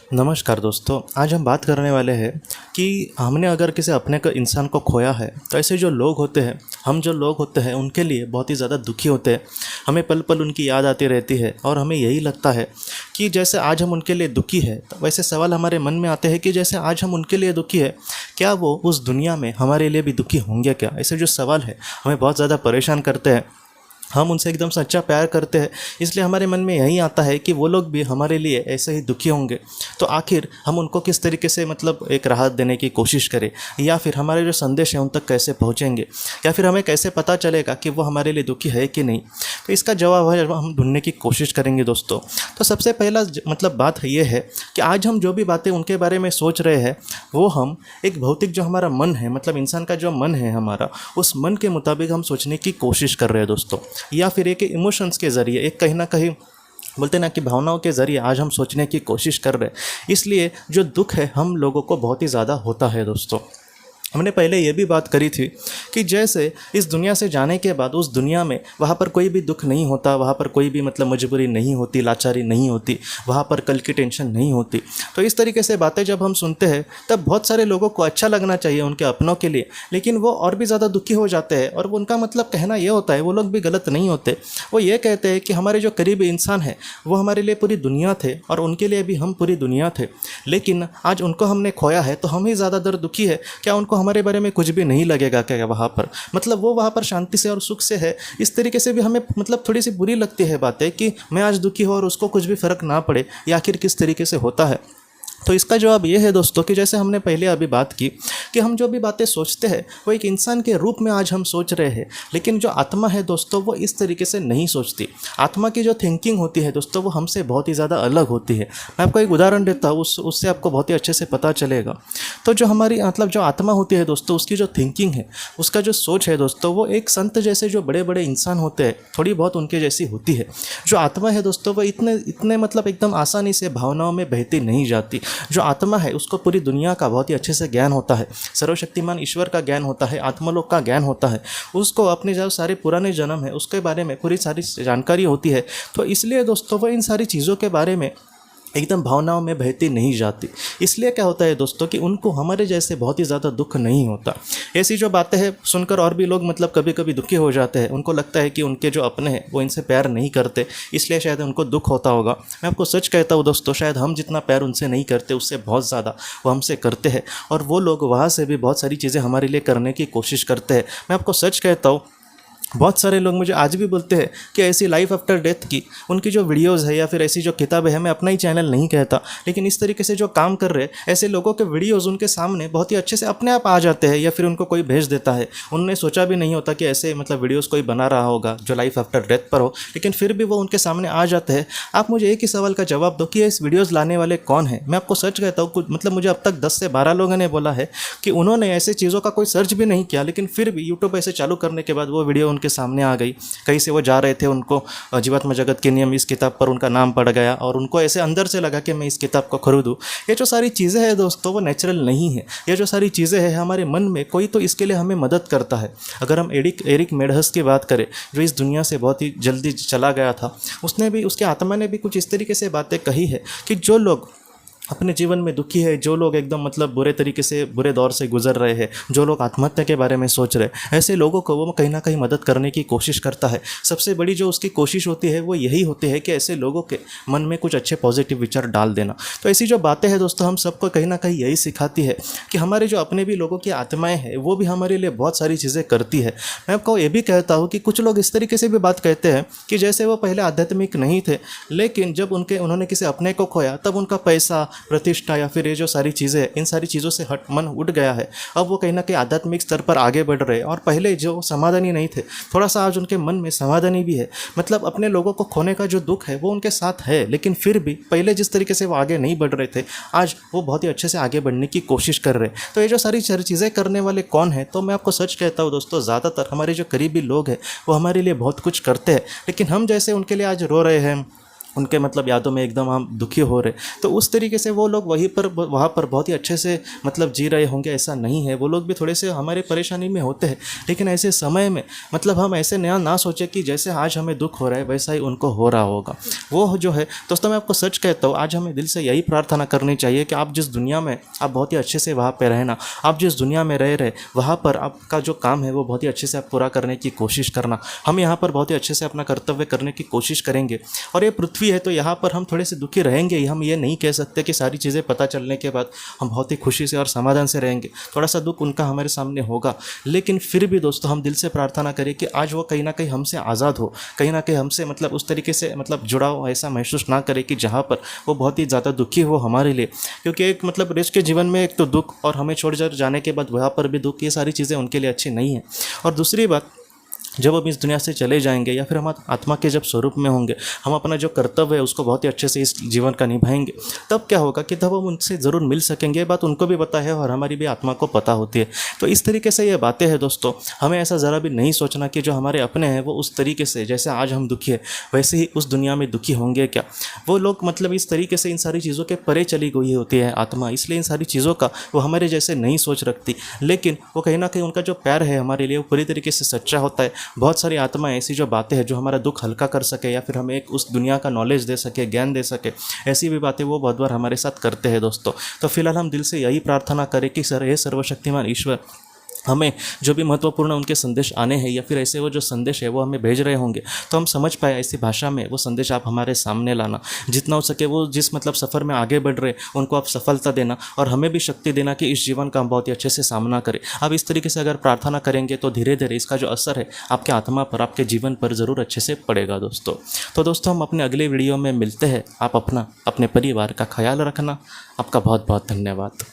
नमस्कार दोस्तों। आज हम बात करने वाले हैं कि हमने अगर किसी अपने को इंसान को खोया है तो ऐसे जो लोग होते हैं, हम जो लोग होते हैं उनके लिए बहुत ही ज़्यादा दुखी होते हैं। हमें पल पल उनकी याद आती रहती है और हमें यही लगता है कि जैसे आज हम उनके लिए दुखी है, तो वैसे सवाल हमारे मन में आते हैं कि जैसे आज हम उनके लिए दुखी है, क्या वो उस दुनिया में हमारे लिए भी दुखी होंगे क्या? ऐसे जो सवाल है हमें बहुत ज़्यादा परेशान करते हैं। हम उनसे एकदम सच्चा प्यार करते हैं, इसलिए हमारे मन में यही आता है कि वो लोग भी हमारे लिए ऐसे ही दुखी होंगे। तो आखिर हम उनको किस तरीके से मतलब एक राहत देने की कोशिश करें, या फिर हमारे जो संदेश हैं उन तक कैसे पहुंचेंगे, या फिर हमें कैसे पता चलेगा कि वो हमारे लिए दुखी है कि नहीं। तो इसका जवाब है हम ढूंढने की कोशिश करेंगे दोस्तों। तो सबसे पहला मतलब बात ये है कि आज हम जो भी बातें उनके बारे में सोच रहे हैं, वो हम एक भौतिक जो हमारा मन है, मतलब इंसान का जो मन है हमारा, उस मन के मुताबिक हम सोचने की कोशिश कर रहे हैं दोस्तों। या फिर एक इमोशंस के ज़रिए, एक कहीं ना कहीं बोलते ना कि भावनाओं के ज़रिए आज हम सोचने की कोशिश कर रहे हैं। इसलिए जो दुख है हम लोगों को बहुत ही ज़्यादा होता है दोस्तों। हमने पहले ये भी बात करी थी कि जैसे इस दुनिया से जाने के बाद उस दुनिया में वहाँ पर कोई भी दुख नहीं होता, वहाँ पर कोई भी मतलब मजबूरी नहीं होती, लाचारी नहीं होती, वहाँ पर कल की टेंशन नहीं होती। तो इस तरीके से बातें जब हम सुनते हैं तब बहुत सारे लोगों को अच्छा लगना चाहिए उनके अपनों के लिए, लेकिन वो और भी ज़्यादा दुखी हो जाते हैं। और उनका मतलब कहना ये होता है, वो लोग भी गलत नहीं होते, वो ये कहते हैं कि हमारे जो करीबी इंसान है वो हमारे लिए पूरी दुनिया थे और उनके लिए भी हम पूरी दुनिया थे, लेकिन आज उनको हमने खोया है तो हम ही ज़्यादा दर दुखी है। क्या उनको हमारे बारे में कुछ भी नहीं लगेगा क्या वहाँ पर? मतलब वो वहाँ पर शांति से और सुख से है। इस तरीके से भी हमें मतलब थोड़ी सी बुरी लगती है बातें कि मैं आज दुखी हूँ और उसको कुछ भी फ़र्क ना पड़े, या आखिर किस तरीके से होता है। तो इसका जवाब ये है दोस्तों कि जैसे हमने पहले अभी बात की कि हम जो भी बातें सोचते हैं वो एक इंसान के रूप में आज हम सोच रहे हैं, लेकिन जो आत्मा है दोस्तों वो इस तरीके से नहीं सोचती। आत्मा की जो थिंकिंग होती है दोस्तों वो हमसे बहुत ही ज़्यादा अलग होती है। मैं आपको एक उदाहरण देता हूँ, उससे आपको बहुत ही अच्छे से पता चलेगा। तो जो हमारी मतलब जो आत्मा होती है दोस्तों, उसकी जो थिंकिंग है, उसका जो सोच है दोस्तों, वो एक संत जैसे जो बड़े बड़े इंसान होते हैं थोड़ी बहुत उनके जैसी होती है। जो आत्मा है दोस्तों वो इतने इतने मतलब एकदम आसानी से भावनाओं में बहती नहीं जाती। जो आत्मा है उसको पूरी दुनिया का बहुत ही अच्छे से ज्ञान होता है, सर्वशक्तिमान ईश्वर का ज्ञान होता है, आत्मलोक का ज्ञान होता है, उसको अपने जो सारे पुराने जन्म है उसके बारे में पूरी सारी जानकारी होती है। तो इसलिए दोस्तों वो इन सारी चीज़ों के बारे में एकदम भावनाओं में बहती नहीं जाती। इसलिए क्या होता है दोस्तों कि उनको हमारे जैसे बहुत ही ज़्यादा दुख नहीं होता। ऐसी जो बातें हैं सुनकर और भी लोग मतलब कभी कभी दुखी हो जाते हैं। उनको लगता है कि उनके जो अपने हैं वो इनसे प्यार नहीं करते, इसलिए शायद उनको दुख होता होगा। मैं आपको सच कहता हूँ दोस्तों, शायद हम जितना प्यार उनसे नहीं करते उससे बहुत ज़्यादा वो हमसे करते हैं, और वो लोग वहाँ से भी बहुत सारी चीज़ें हमारे लिए करने की कोशिश करते हैं। मैं आपको सच कहता हूँ, बहुत सारे लोग मुझे आज भी बोलते हैं कि ऐसी लाइफ आफ्टर डेथ की उनकी जो वीडियोज़ है या फिर ऐसी जो किताबें हैं, मैं अपना ही चैनल नहीं कहता, लेकिन इस तरीके से जो काम कर रहे हैं ऐसे लोगों के वीडियोज़ उनके सामने बहुत ही अच्छे से अपने आप आ जाते हैं, या फिर उनको कोई भेज देता है। उन्होंने सोचा भी नहीं होता कि ऐसे मतलब वीडियोज़ कोई बना रहा होगा जो लाइफ आफ्टर डेथ पर हो, लेकिन फिर भी वो उनके सामने आ जाते हैं। आप मुझे एक ही सवाल का जवाब दो कि इस वीडियोज़ लाने वाले कौन है? मैं आपको सच कहता हूँ, मतलब मुझे अब तक 10 से 12 लोगों ने बोला है कि उन्होंने ऐसे चीज़ों का कोई सर्च भी नहीं किया, लेकिन फिर भी यूट्यूब ऐसे चालू करने के बाद वो वीडियो उनके सामने आ गई। कहीं से वो जा रहे थे, उनको जीवात्मा जगत के नियम इस किताब पर उनका नाम पड़ गया और उनको ऐसे अंदर से लगा कि मैं इस किताब को खरीदूँ। ये जो सारी चीज़ें हैं दोस्तों वो नेचुरल नहीं है। ये जो सारी चीज़ें हैं हमारे मन में कोई तो इसके लिए हमें मदद करता है। अगर हम एरिक मेडहस की बात करें जो इस दुनिया से बहुत ही जल्दी चला गया था, उसने भी, उसके आत्मा ने भी कुछ इस तरीके से बातें कही है कि जो लोग अपने जीवन में दुखी है, जो लोग एकदम मतलब बुरे तरीके से बुरे दौर से गुजर रहे हैं, जो लोग आत्महत्या के बारे में सोच रहे हैं, ऐसे लोगों को वो कहीं ना कहीं मदद करने की कोशिश करता है। सबसे बड़ी जो उसकी कोशिश होती है वो यही होती है कि ऐसे लोगों के मन में कुछ अच्छे पॉजिटिव विचार डाल देना। तो ऐसी जो बातें हैं दोस्तों हम सबको कहीं ना कहीं यही सिखाती है कि हमारे जो अपने भी लोगों की आत्माएँ हैं वो भी हमारे लिए बहुत सारी चीज़ें करती है। मैं आपको ये भी कहता हूँ कि कुछ लोग इस तरीके से भी बात कहते हैं कि जैसे वो पहले आध्यात्मिक नहीं थे, लेकिन जब उन्होंने किसी अपने को खोया तब उनका पैसा, प्रतिष्ठा या फिर ये जो सारी चीज़ें, इन सारी चीज़ों से मन उठ गया है। अब वो कहीं ना कहीं आध्यात्मिक स्तर पर आगे बढ़ रहे हैं, और पहले जो समाधानी नहीं थे थोड़ा सा आज उनके मन में समाधानी भी है। मतलब अपने लोगों को खोने का जो दुख है वो उनके साथ है, लेकिन फिर भी पहले जिस तरीके से वो आगे नहीं बढ़ रहे थे आज वो बहुत ही अच्छे से आगे बढ़ने की कोशिश कर रहे हैं। तो ये जो सारी चीज़ें करने वाले कौन है? तो मैं आपको सच कहता हूँ दोस्तों, ज़्यादातर हमारे जो करीबी लोग हैं वो हमारे लिए बहुत कुछ करते हैं, लेकिन हम जैसे उनके लिए आज रो रहे हैं, उनके मतलब यादों में एकदम हम दुखी हो रहे, तो उस तरीके से वो लोग वहाँ पर बहुत ही अच्छे से मतलब जी रहे होंगे, ऐसा नहीं है। वो लोग भी थोड़े से हमारे परेशानी में होते हैं, लेकिन ऐसे समय में मतलब हम ऐसे नया ना सोचें कि जैसे आज हमें दुख हो रहा है वैसा ही उनको हो रहा होगा। वो जो है दोस्तों, मैं आपको सच कहता हूँ, आज हमें दिल से यही प्रार्थना करनी चाहिए कि आप जिस दुनिया में आप बहुत ही अच्छे से वहाँ पे रहना, आप जिस दुनिया में रह रहे वहाँ पर आपका जो काम है वो बहुत ही अच्छे से आप पूरा करने की कोशिश करना। हम यहाँ पर बहुत ही अच्छे से अपना कर्तव्य करने की कोशिश करेंगे, और ये पृथ्वी है तो यहाँ पर हम थोड़े से दुखी रहेंगे ही। हम ये नहीं कह सकते कि सारी चीज़ें पता चलने के बाद हम बहुत ही खुशी से और समाधान से रहेंगे, थोड़ा सा दुख उनका हमारे सामने होगा। लेकिन फिर भी दोस्तों हम दिल से प्रार्थना करें कि आज वो कहीं ना कहीं हमसे आज़ाद हो, कहीं ना कहीं हमसे मतलब उस तरीके से मतलब जुड़ाव ऐसा महसूस ना करे कि जहाँ पर वो बहुत ही ज़्यादा दुखी हो हमारे लिए। क्योंकि एक मतलब रेस के जीवन में एक तो दुख, और हमें छोड़ जाने के बाद वहाँ पर भी दुख, ये सारी चीज़ें उनके लिए अच्छी नहीं है। और दूसरी बात, जब हम इस दुनिया से चले जाएंगे या फिर हम आत्मा के जब स्वरूप में होंगे, हम अपना जो कर्तव्य है उसको बहुत ही अच्छे से इस जीवन का निभाएंगे, तब क्या होगा कि तब हम उनसे ज़रूर मिल सकेंगे। ये बात उनको भी पता है और हमारी भी आत्मा को पता होती है। तो इस तरीके से ये बातें हैं दोस्तों, हमें ऐसा ज़रा भी नहीं सोचना कि जो हमारे अपने हैं वो उस तरीके से जैसे आज हम दुखी है वैसे ही उस दुनिया में दुखी होंगे क्या। वो लोग मतलब इस तरीके से इन सारी चीज़ों के परे चली गई होती है आत्मा, इसलिए इन सारी चीज़ों का वो हमारे जैसे नहीं सोच रखती। लेकिन वो कहीं ना कहीं उनका जो प्यार है हमारे लिए वो पूरी तरीके से सच्चा होता है। बहुत सारी आत्मा ऐसी जो बातें हैं जो हमारा दुख हल्का कर सके या फिर हमें एक उस दुनिया का नॉलेज दे सके, ज्ञान दे सके, ऐसी भी बातें वो बहुत बार हमारे साथ करते हैं दोस्तों। तो फिलहाल हम दिल से यही प्रार्थना करें कि सर, हे सर्वशक्तिमान ईश्वर, हमें जो भी महत्वपूर्ण उनके संदेश आने हैं या फिर ऐसे वो जो संदेश है वो हमें भेज रहे होंगे तो हम समझ पाए ऐसी भाषा में वो संदेश आप हमारे सामने लाना। जितना हो सके वो जिस मतलब सफ़र में आगे बढ़ रहे उनको आप सफलता देना, और हमें भी शक्ति देना कि इस जीवन का हम बहुत ही अच्छे से सामना करें। अब इस तरीके से अगर प्रार्थना करेंगे तो धीरे धीरे इसका जो असर है आपके आत्मा पर, आपके जीवन पर ज़रूर अच्छे से पड़ेगा दोस्तों। तो दोस्तों हम अपने अगले वीडियो में मिलते हैं। आप अपने परिवार का ख्याल रखना। आपका बहुत बहुत धन्यवाद।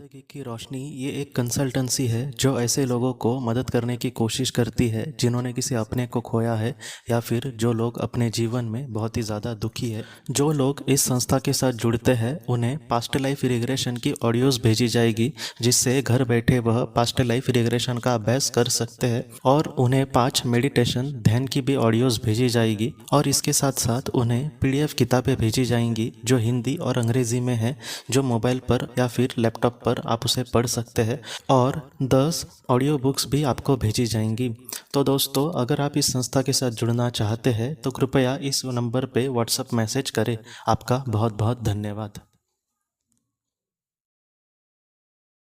ज़िंदगी की रोशनी ये एक कंसल्टेंसी है जो ऐसे लोगों को मदद करने की कोशिश करती है जिन्होंने किसी अपने को खोया है या फिर जो लोग अपने जीवन में बहुत ही ज़्यादा दुखी है। जो लोग इस संस्था के साथ जुड़ते हैं उन्हें पास्ट लाइफ रिग्रेशन की ऑडियोज़ भेजी जाएगी, जिससे घर बैठे वह पास्ट लाइफ रिग्रेशन का अभ्यास कर सकते हैं। और उन्हें 5 मेडिटेशन ध्यान की भी ऑडियोज़ भेजी जाएगी, और इसके साथ साथ उन्हें PDF किताबें भेजी जाएंगी जो हिंदी और अंग्रेज़ी में है, जो मोबाइल पर या फिर लैपटॉप पर आप उसे पढ़ सकते हैं। और 10 ऑडियो बुक्स भी आपको भेजी जाएंगी। तो दोस्तों अगर आप इस संस्था के साथ जुड़ना चाहते हैं तो कृपया इस नंबर पे व्हाट्सएप मैसेज करें। आपका बहुत बहुत धन्यवाद।